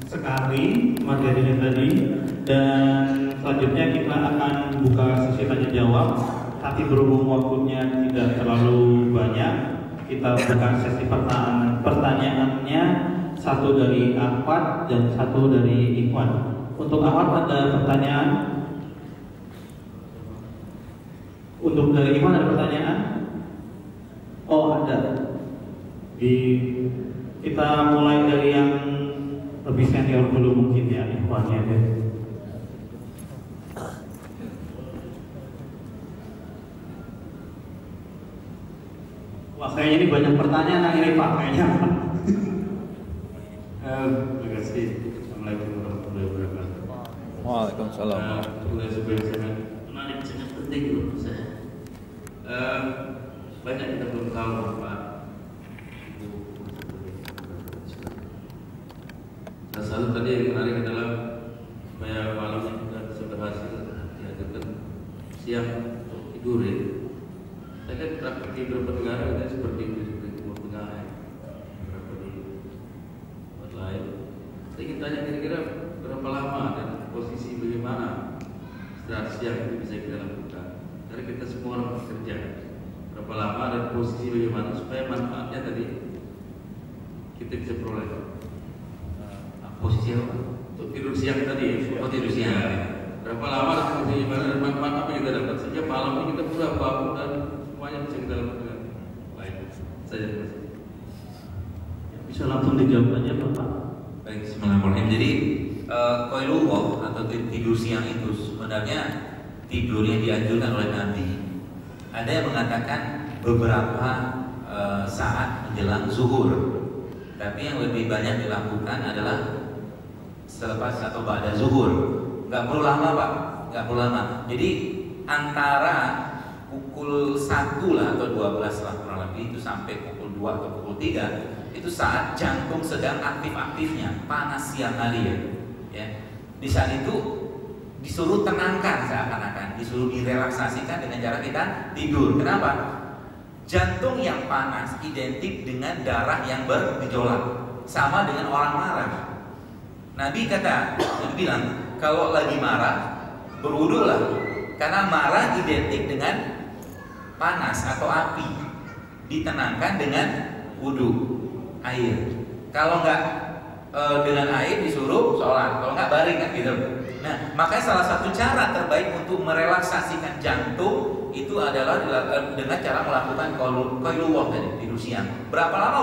sekali materinya tadi, dan selanjutnya kita akan buka sesi tanya jawab. Tapi berhubung waktunya tidak terlalu banyak, kita buka sesi pertanyaannya, satu dari Ahmad dan satu dari Ikhwan. Untuk Ahmad ada pertanyaan. Untuk dari Ikhwan ada pertanyaan? Oh ada. Kita mulai dari yang lebih senior dulu mungkin ya, Ikhwan ya. Wah kayaknya ini banyak pertanyaan akhirnya Pak kayaknya. Terima kasih. Assalamualaikum warahmatullahi wabarakatuh. Waalaikumsalam. Tugas yang sangat menarik, sangat penting menurut saya. Banyak kita belum tahu Pak. Salah satu tadi yang menarik adalah supaya malamnya kita bisa berhasil diadakan siang untuk tidur ya. Saya kan praktek di beberapa negara kan seperti itu, seperti Timur Tengah ya, beberapa di tempat lain. Saya ingin tanya kira-kira berapa lama dan posisi bagaimana istirahat siang itu bisa kita lakukan? Karena kita semua orang bekerja. Berapa lama dan posisi bagaimana supaya manfaatnya tadi kita bisa peroleh. Posisi apa? Untuk tidur siang tadi, Oh, tidur siang. Ya. Berapa lama dan posisi bagaimana dan manfaat apa yang kita dapat? Sehingga malam ini kita sudah bangun dan semuanya bisa kita lakukan dengan baik. Saja terima kasih. Bisa langsung dijawab aja Bapak. Baik, bismillahirrahmanirrahim. Jadi qailullah atau tidur siang itu sebenarnya tidur yang dianjurkan oleh Nabi. Ada yang mengatakan beberapa saat menjelang zuhur. Tapi yang lebih banyak dilakukan adalah selepas atau ba'da zuhur. Nggak perlu lama Pak, nggak perlu lama. Jadi antara pukul 1 lah atau 12 lah kurang lebih itu sampai pukul 2 atau pukul 3 itu saat jantung sedang aktif-aktifnya, panas siang hari ya. Di saat itu disuruh tenangkan seakan-akan, disuruh direlaksasikan dengan cara kita tidur. Kenapa? Jantung yang panas identik dengan darah yang bergejolak, sama dengan orang marah. Nabi bilang kalau lagi marah berwudulah, karena marah identik dengan panas atau api, ditenangkan dengan wudu air. Kalau enggak dengan air disuruh sholat, kalau enggak baring kan gitu. Nah, makanya salah satu cara terbaik untuk merelaksasikan jantung itu adalah dengan cara melakukan qailullah tadi, tidur siang. Berapa lama